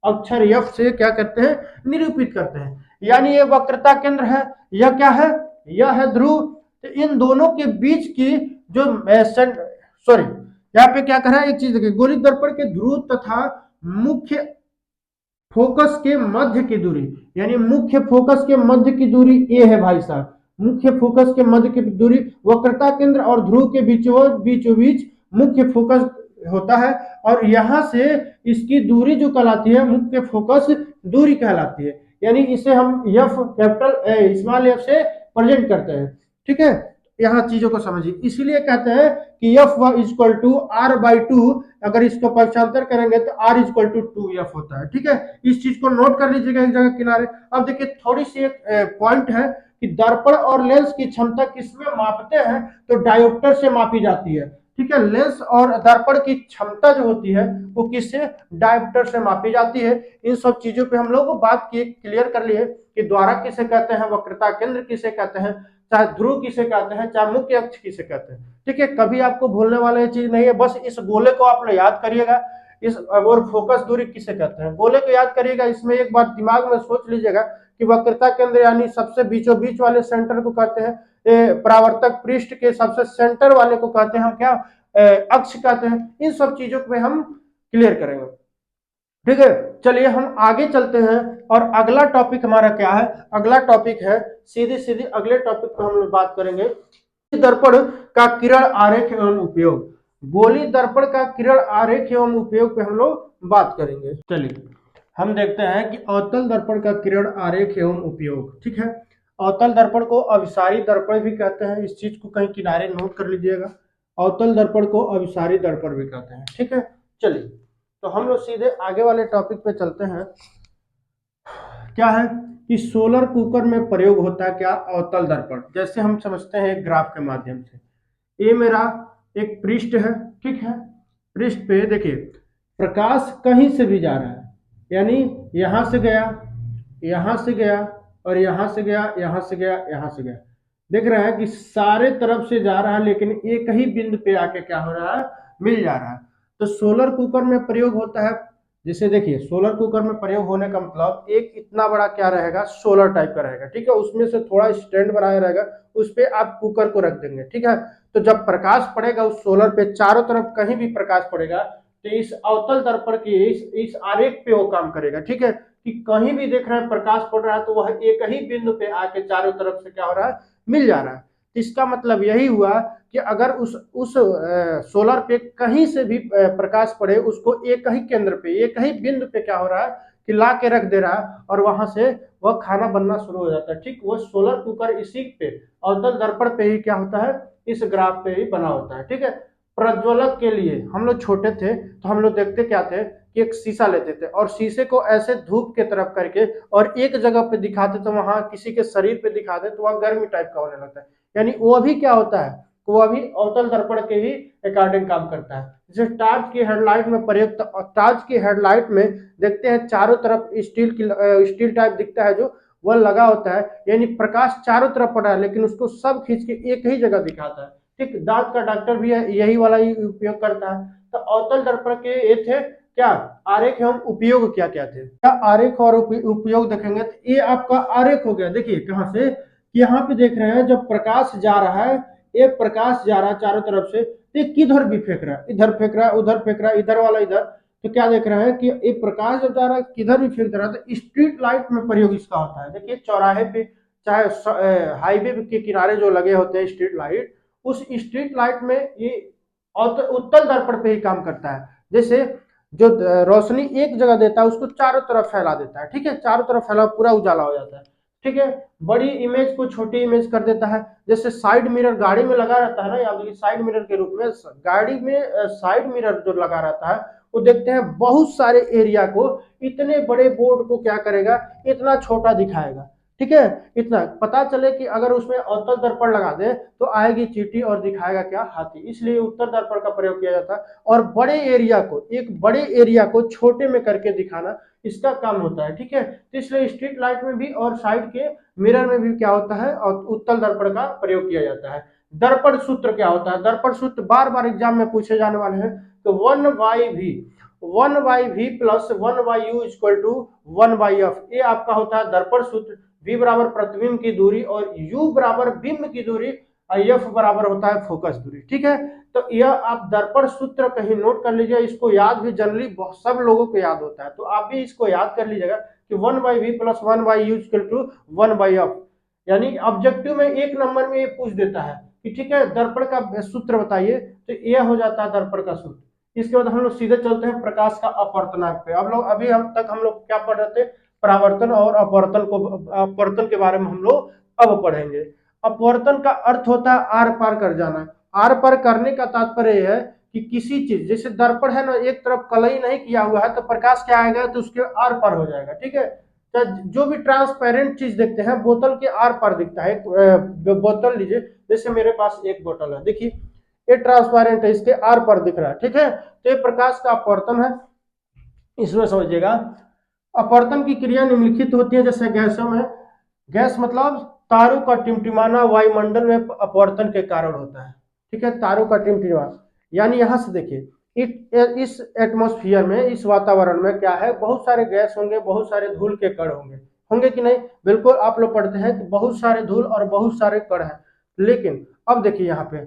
अक्षर एफ से क्या करते हैं, निरूपित करते हैं। यानी ये वक्रता केंद्र है, यह क्या है, यह है ध्रुव। तो इन दोनों के बीच की जो सॉरी यहाँ पे क्या कर रहा है, एक चीज देखिए, गोलीय दर्पण के ध्रुव तथा मुख्य फोकस के मध्य की दूरी, यानी मुख्य फोकस के मध्य की दूरी ये है भाई साहब, मुख्य फोकस के मध्य की दूरी वक्रता केंद्र और ध्रुव के बीचों बीच मुख्य फोकस होता है। और यहां से इसकी दूरी जो कहलाती है मुख्य फोकस दूरी कहलाती है। यानी इसे हम एफ कैपिटल स्मॉल एफ से प्रेजेंट करते हैं, ठीक है। यहाँ चीजों को समझिए, इसीलिए कहते हैं कि F equal to R by two. अगर इसको पक्षांतर करेंगे तो आर इक्वल टू 2f होता है, ठीक है। इस चीज को नोट कर लीजिएगा एक जगह किनारे। अब देखिए थोड़ी सी एक पॉइंट है कि दर्पण और लेंस की क्षमता किसमें मापते हैं, तो डायोप्टर से मापी जाती है, ठीक है। लेंस और दर्पण की क्षमता जो होती है वो किससे, डायोप्टर से मापी जाती है। इन सब चीजों पे हम लोग बात की, क्लियर कर लिए कि द्वारक किसे कहते हैं, वक्रता केंद्र किसे कहते हैं, चाहे ध्रुव किसे कहते हैं, चाहे मुख्य अक्ष किसे कहते हैं, ठीक है। कभी आपको भूलने वाली चीज नहीं है, बस इस गोले को आप लोग याद करिएगा। इस और फोकस दूरी किसे कहते हैं, गोले को याद करिएगा। इसमें एक बात दिमाग में सोच लीजिएगा कि वक्रता केंद्र यानी सबसे बीचों बीच वाले सेंटर को कहते हैं, परावर्तक पृष्ठ के सबसे सेंटर वाले को कहते हैं हम क्या, अक्ष कहते हैं। इन सब चीजों पे हम क्लियर करेंगे, ठीक है। चलिए हम आगे चलते हैं और अगला टॉपिक हमारा क्या है, अगला टॉपिक है सीधी सीधी अगले टॉपिक पर हम लोग बात करेंगे, दर्पण का किरण आरेख एवं उपयोग। गोलीय दर्पण का किरण आरेख एवं उपयोग पे हम लोग बात करेंगे। चलिए हम देखते हैं कि अवतल दर्पण का किरण आरेख एवं उपयोग, ठीक है। अवतल दर्पण को अभिसारी दर्पण भी कहते हैं, इस चीज को कहीं किनारे नोट कर लीजिएगा। अवतल दर्पण को अभिसारी दर्पण भी कहते हैं, ठीक है। चलिए तो हम लोग सीधे आगे वाले टॉपिक पे चलते हैं। क्या है कि सोलर कुकर में प्रयोग होता है क्या, अवतल दर्पण। जैसे हम समझते हैं एक ग्राफ के माध्यम से, ये मेरा एक पृष्ठ है, ठीक है। पृष्ठ पे देखिए प्रकाश कहीं से भी जा रहा है, यानी यहां से गया, यहां से गया, और यहाँ से गया, यहाँ से गया, यहाँ से गया। देख रहे हैं कि सारे तरफ से जा रहा है लेकिन एक ही बिंदु पे आके क्या हो रहा है, मिल जा रहा है। तो सोलर कुकर में प्रयोग होता है, जैसे देखिए सोलर कुकर में प्रयोग होने का मतलब एक इतना बड़ा क्या रहेगा, सोलर टाइप का रहेगा, ठीक है। उसमें से थोड़ा स्टैंड बनाया रहेगा, उस पे आप कुकर को रख देंगे, ठीक है। तो जब प्रकाश पड़ेगा उस सोलर पे, चारों तरफ कहीं भी प्रकाश पड़ेगा तो इस अवतल दर्पण के इस आरेख पे वो काम करेगा, ठीक है। कि कहीं भी देख रहे हैं प्रकाश पड़ रहा है तो वह एक ही बिंदु पे आके चारों तरफ से क्या हो रहा है, मिल जा रहा है। इसका मतलब यही हुआ कि अगर उस सोलर पे कहीं से भी प्रकाश पड़े, उसको एक ही केंद्र पे, एक ही बिंदु पे क्या हो रहा है कि ला के रख दे रहा है और वहां से वह खाना बनना शुरू हो जाता है, ठीक। वो सोलर कुकर इसी पे अवतल दर्पण पे ही क्या होता है, इस ग्राफ पे ही बना होता है, ठीक है। प्रज्वलक के लिए हम लोग छोटे थे तो हम लोग देखते क्या थे कि एक शीशा लेते थे और शीशे को ऐसे धूप के तरफ करके और एक जगह पे दिखाते तो वहां किसी के शरीर पे दिखाते तो वहां गर्मी टाइप का होने लगता है। यानी वो भी क्या होता है, वो भी अवतल दर्पण के ही अकॉर्डिंग काम करता है। जैसे टॉर्च की हेडलाइट में प्रयुक्त, टॉर्च की हेडलाइट में देखते हैं चारों तरफ स्टील टाइप दिखता है जो वह लगा होता है, यानी प्रकाश चारों तरफ पड़ा है लेकिन उसको सब खींच के एक ही जगह दिखाता है, ठीक। दांत का डॉक्टर भी है यही वाला ही उपयोग करता है। तो अवतल दर्पण के ये थे क्या आरेख एवं उपयोग, क्या क्या थे, क्या आरेख और उपयोग देखेंगे तो ये आपका आरेख हो गया। देखिए कहां से, यहाँ पे देख रहे हैं जब प्रकाश जा रहा है, ये प्रकाश जा रहा है चारों तरफ से, तो ये किधर भी फेंक रहा है, इधर फेंक रहा है, उधर फेंक रहा है, इधर वाला इधर। तो क्या देख रहे हैं कि ये प्रकाश जब जा रहा है किधर भी फेंक रहा है, तो स्ट्रीट लाइट में प्रयोग इसका होता है। देखिए चौराहे पे चाहे हाईवे के किनारे जो लगे होते हैं स्ट्रीट लाइट, उस स्ट्रीट लाइट में ये उत्तल दर्पण पे ही काम करता है। जैसे जो रोशनी एक जगह देता है उसको चारों तरफ फैला देता है, ठीक है, चारों तरफ फैला पूरा उजाला हो जाता है, ठीक है। बड़ी इमेज को छोटी इमेज कर देता है। जैसे साइड मिरर गाड़ी में लगा रहता है ना, या देखिए साइड मिरर के रूप में गाड़ी में साइड मिरर जो लगा रहता है वो देखते हैं बहुत सारे एरिया को, इतने बड़े बोर्ड को क्या करेगा, इतना छोटा दिखाएगा, ठीक है। इतना पता चले कि अगर उसमें अवतल दर्पण लगा दे तो आएगी चींटी और दिखाएगा क्या, हाथी। इसलिए उत्तर दर्पण का प्रयोग किया जाता है और बड़े एरिया को, एक बड़े एरिया को छोटे में करके दिखाना इसका काम होता है, ठीक है। तो इसलिए स्ट्रीट लाइट में भी और साइड के मिरर में भी क्या होता है, और उत्तल दर्पण का प्रयोग किया जाता है। दर्पण सूत्र क्या होता है, दर्पण सूत्र बार बार एग्जाम में पूछे जाने वाले हैं। तो 1/v plus 1/u equal to 1/f, ये आपका होता है दर्पण सूत्र। v बराबर प्रतिबिंब की दूरी और u बराबर बिंब की दूरी और f बराबर होता है फोकस दूरी, ठीक है। तो यह आप दर्पण सूत्र कहीं नोट कर लीजिए, इसको याद भी जनरली सब लोगों को याद होता है, तो आप भी इसको याद कर लीजिएगा कि 1/v plus 1/u equal to 1/f। यानी ऑब्जेक्टिव में एक नंबर में ये पूछ देता है कि ठीक है दर्पण का सूत्र बताइए, तो यह हो जाता है दर्पण का सूत्र। इसके बाद हम लोग सीधे चलते हैं प्रकाश का अपवर्तनांक पे। अब लोग अभी हम लोग क्या पढ़ रहे थे, परावर्तन और अपवर्तन के बारे में हम लोग अब पढ़ेंगे। अपवर्तन का अर्थ होता है आर पार कर जाना। आर पार करने का तात्पर्य है कि किसी चीज, जैसे दर्पण है ना, एक तरफ कलई नहीं किया हुआ है तो प्रकाश क्या आएगा, तो उसके आर पार हो जाएगा, ठीक है। तो जो भी ट्रांसपेरेंट चीज देखते हैं बोतल के आर पार दिखता है। बोतल लीजिए, जैसे मेरे पास एक बोतल है, देखिए ये ट्रांसपेरेंट है, इसके आर पार दिख रहा है, ठीक है। तो ये प्रकाश का अपवर्तन है, इसमें समझिएगा। अपवर्तन की क्रिया निम्नलिखित होती है, जैसे गैसों में, गैस मतलब तारों का टिमटिमाना वायुमंडल में अपवर्तन के कारण होता है, ठीक है। तारों का टिमटिमाना, यानी यहां से देखिए इस एटमॉस्फेयर में, इस वातावरण में क्या है, बहुत सारे गैस होंगे, बहुत सारे धूल के कण होंगे, होंगे कि नहीं, बिल्कुल आप लोग पढ़ते हैं कि बहुत सारे धूल और बहुत सारे कण हैं। लेकिन अब देखिए यहाँ पे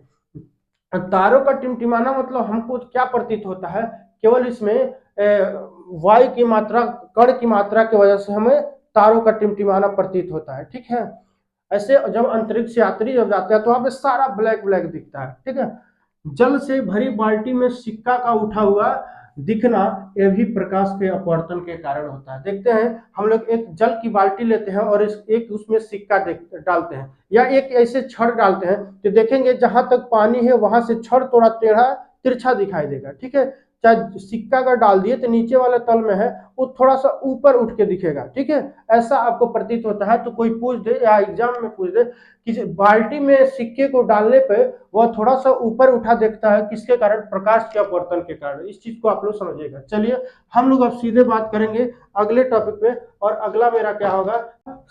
तारों का टिमटिमाना मतलब हमको क्या प्रतीत होता है, केवल इसमें वायु की मात्रा, कण की मात्रा की वजह से हमें तारों का टिमटिमाना प्रतीत होता है, ठीक है। ऐसे जब अंतरिक्ष यात्री जब जाते हैं तो वहां पे सारा ब्लैक ब्लैक दिखता है, ठीक है। जल से भरी बाल्टी में सिक्का का उठा हुआ दिखना, यह भी प्रकाश के अपवर्तन के कारण होता है। देखते हैं हम लोग एक जल की बाल्टी लेते हैं और एक उसमें सिक्का डालते हैं या एक ऐसे छड़ डालते हैं, तो देखेंगे जहां तक पानी है वहां से छड़ थोड़ा टेढ़ा तिरछा दिखाई देगा, ठीक है। चाहे सिक्का अगर डाल दिए तो नीचे वाले तल में है वो थोड़ा सा ऊपर उठ के दिखेगा, ठीक है, ऐसा आपको प्रतीत होता है। तो कोई पूछ दे या एग्जाम में पूछ दे कि बाल्टी में सिक्के को डालने पे वह थोड़ा सा ऊपर उठा देखता है, किसके कारण? प्रकाश के अपवर्तन के कारण। इस चीज को आप लोग समझिएगा। चलिए हम लोग अब सीधे बात करेंगे अगले टॉपिक पे, और अगला मेरा क्या होगा?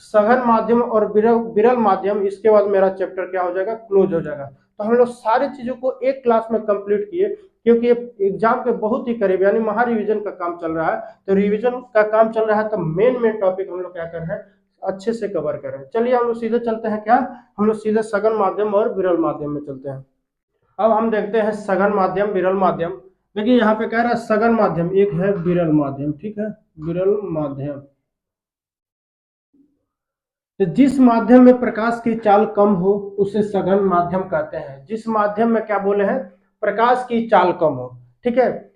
सघन माध्यम और विरल माध्यम। इसके बाद मेरा चैप्टर क्या हो जाएगा? क्लोज हो जाएगा। तो हम लोग सारी चीजों को एक क्लास में कंप्लीट किए, क्योंकि एग्जाम के बहुत ही करीब, यानी महा रिविजन का काम चल रहा है। तो रिविजन का काम चल रहा है तो मेन टॉपिक हम लोग क्या कर रहे हैं? अच्छे से कवर कर रहे हैं। चलिए हम लोग सीधे चलते हैं, क्या हम लोग सीधे सघन माध्यम और विरल माध्यम में चलते हैं। अब हम देखते हैं सघन माध्यम, विरल माध्यम। देखिए यहाँ पे कह रहा है सघन माध्यम, एक है विरल माध्यम, ठीक है, विरल माध्यम। तो जिस माध्यम में प्रकाश की चाल कम हो उसे सघन माध्यम कहते हैं। जिस माध्यम में क्या बोले हैं? प्रकाश की चाल कम हो, ठीक है।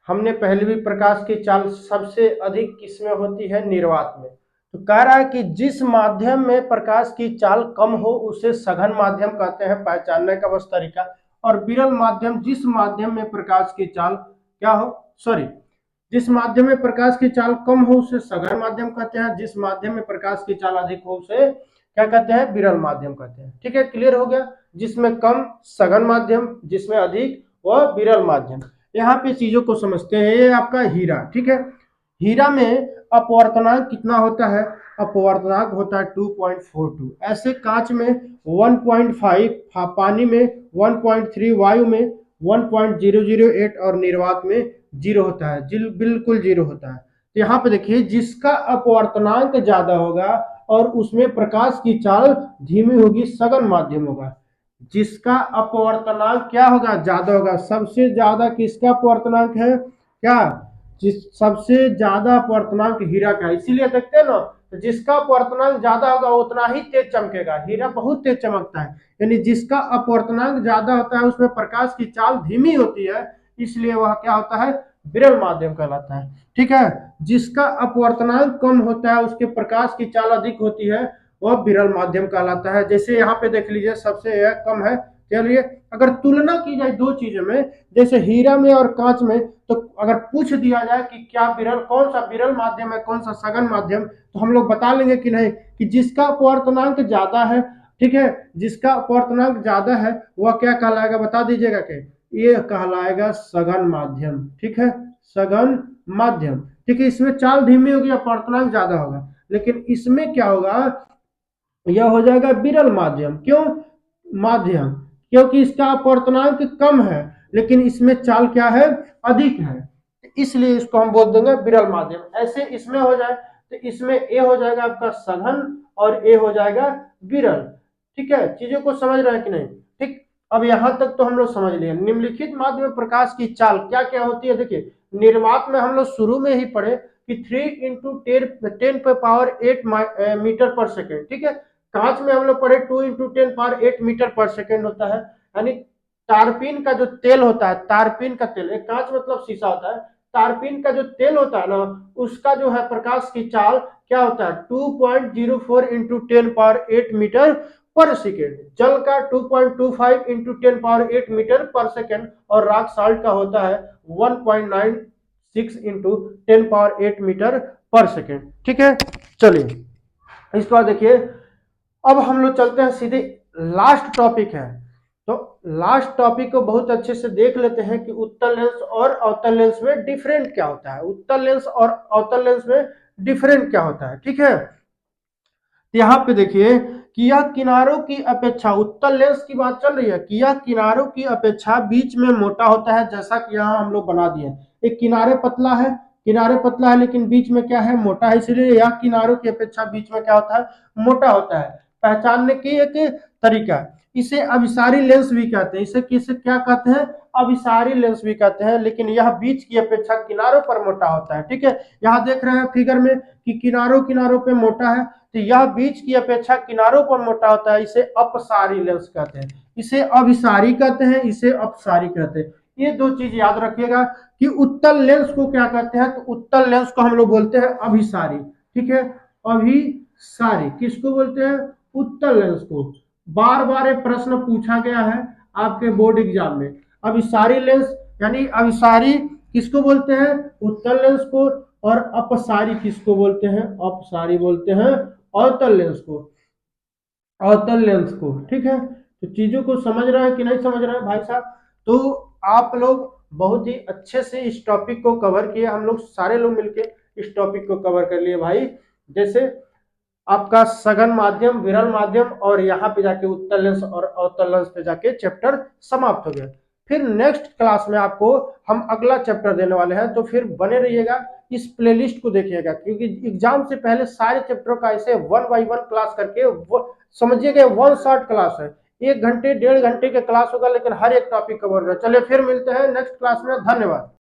हमने पहले भी प्रकाश की चाल सबसे अधिक किसमें होती है? निर्वात में। तो कह रहा है कि जिस माध्यम में प्रकाश की चाल कम हो उसे सघन माध्यम कहते हैं, पहचानने का बस तरीका। और विरल माध्यम, जिस माध्यम में प्रकाश की चाल क्या हो, सॉरी, जिस माध्यम में प्रकाश की चाल कम हो उसे सघन माध्यम कहते हैं, जिस माध्यम में प्रकाश की चाल अधिक हो उसे क्या कहते हैं? विरल माध्यम कहते हैं। ठीक है, क्लियर हो गया। जिसमें कम सघन माध्यम, जिसमें अधिक वह विरल माध्यम। यहाँ पे चीजों को समझते हैं। ये आपका हीरा, ठीक है, हीरा में अपवर्तनांक कितना होता है? अपवर्तनांक होता है 2.42। ऐसे कांच में 1.5, पानी में 1.3, वायु में 1.008 और निर्वात में 0 होता है, बिल्कुल 0 होता है। तो यहाँ पे देखिए जिसका अपवर्तनांक ज्यादा होगा और उसमें प्रकाश की चाल धीमी होगी, सघन माध्यम होगा। जिसका अपवर्तनांक क्या होगा? ज्यादा होगा। सबसे ज्यादा किसका अपवर्तनांक है? क्या? जिस सबसे ज्यादा अपवर्तनांक हीरा का। इसीलिए देखते हैं ना, तो जिसका अपवर्तनांक ज्यादा होगा उतना ही तेज चमकेगा। हीरा बहुत तेज चमकता है, यानी जिसका अपवर्तनांक ज्यादा होता है उसमें प्रकाश की चाल धीमी होती है, इसलिए वह क्या होता है? विरल माध्यम कहलाता है। ठीक है, जिसका अपवर्तनांक कम होता है उसके प्रकाश की चाल अधिक होती है, वह विरल माध्यम कहलाता है। जैसे यहाँ पे देख लीजिए सबसे यह कम है। चलिए अगर तुलना की जाए दो चीजों में, जैसे हीरा में और कांच में, तो अगर पूछ दिया जाए कि क्या विरल, कौन सा विरल माध्यम है, कौन सा सघन माध्यम, तो हम लोग बता लेंगे कि नहीं, कि जिसका अपवर्तनांक ज्यादा है, ठीक है, जिसका अपवर्तनांक ज्यादा है वह क्या कहलाएगा? बता दीजिएगा कि ये कहलाएगा सघन माध्यम। ठीक है, सघन माध्यम। ठीक है, इसमें चाल धीमी होगी, अपवर्तनांक ज्यादा होगा। लेकिन इसमें क्या होगा? यह हो जाएगा विरल माध्यम। क्यों माध्यम? क्योंकि इसका अपवर्तनांक कम है लेकिन इसमें चाल क्या है? अधिक है, इसलिए इसको हम बोल देंगे विरल माध्यम। ऐसे इसमें हो जाए तो इसमें ए हो जाएगा आपका सघन और ए हो जाएगा विरल। ठीक है, चीजों को समझ रहे हैं कि नहीं? ठीक, अब यहां तक तो हम लोग समझ लिए। निम्नलिखित माध्यम में प्रकाश की चाल क्या क्या होती है? देखिए निर्वात में हम लोग शुरू में ही पढ़े कि 3 इंटू 10 पे पावर 8 मीटर पर सेकेंड। ठीक है, कांच में हम लोग पढ़े 2 इंटू 10 पावर 8 मीटर पर सेकेंड होता है। यानी तारपीन का जो तेल होता है, तारपीन का तेल, एक कांच मतलब शीशा होता है, तारपीन का जो तेल होता है ना, उसका जो है प्रकाश की चाल क्या होता है? 2.04 इंटू 10 पावर 8 मीटर पर सेकेंड। जल का 2.25 इंटू 10 पावर 8 मीटर पर सेकेंड, और रॉक साल्ट का होता है 1.96 इंटू 10 पावर 8 मीटर पर सेकेंड। ठीक है, चलिए इसके बाद देखिए अब हम लोग चलते हैं सीधे, लास्ट टॉपिक है। तो लास्ट टॉपिक को बहुत अच्छे से देख लेते हैं कि उत्तल लेंस और अवतल लेंस में डिफरेंट क्या होता है। उत्तल लेंस और अवतल लेंस में डिफरेंट क्या होता है? ठीक है, यहाँ पे देखिए कि यह किनारों की अपेक्षा, उत्तल लेंस की बात चल रही है, कि यह किनारों की अपेक्षा बीच में मोटा होता है। जैसा कि यहाँ हम लोग बना दिए, एक किनारे पतला है, किनारे पतला है लेकिन बीच में क्या है? मोटा है, इसलिए यह किनारों की अपेक्षा बीच में क्या होता है? मोटा होता है। पहचानने की एक तरीका, इसे अभिसारी लेंस भी कहते हैं। इसे किसे क्या कहते हैं? अभिसारी लेंस भी कहते हैं। लेकिन यह बीच की अपेक्षा किनारों पर मोटा होता है। ठीक है, यहाँ देख रहे हैं फिगर में कि किनारों किनारों पे मोटा है, तो यह बीच की अपेक्षा किनारों पर मोटा होता है। इसे अपसारी लेंस कहते हैं, इसे अभिसारी कहते हैं, इसे अपसारी कहते हैं। ये दो चीज याद रखिएगा कि उत्तल लेंस को क्या कहते हैं? तो उत्तल लेंस को हम लोग बोलते हैं अभिसारी। ठीक है, अभिसारी किसको बोलते हैं? उत्तल लेंस को। बार बार एक प्रश्न पूछा गया है आपके बोर्ड एग्जाम में, अभिसारी लेंस यानी अभिसारी किसको बोलते हैं, उत्तल लेंस को। और अपसारी किसको बोलते हैं, अपसारी बोलते हैं अवतल लेंस को, अवतल लेंस को। ठीक है, तो चीजों को समझ रहे हैं कि नहीं समझ रहे हैं भाई साहब। तो आप लोग बहुत ही अच्छे से इस टॉपिक को कवर किए, हम लोग सारे लोग मिलके इस टॉपिक को कवर कर लिए भाई। जैसे आपका सघन माध्यम, विरल माध्यम, और यहाँ पे जाके उत्तल लेंस और अवतल लेंस पे जाके चैप्टर समाप्त हो गया। फिर नेक्स्ट क्लास में आपको हम अगला चैप्टर देने वाले हैं, तो फिर बने रहिएगा, इस प्लेलिस्ट को देखिएगा, क्योंकि एग्जाम से पहले सारे चैप्टरों का ऐसे 1 बाय 1 क्लास करके समझिएगा 1 शॉर्ट क्लास है, 1 घंटे 1.5 घंटे के क्लास होगा, लेकिन हर एक टॉपिक कवर होगा। चलिए फिर मिलते हैं नेक्स्ट क्लास में, धन्यवाद।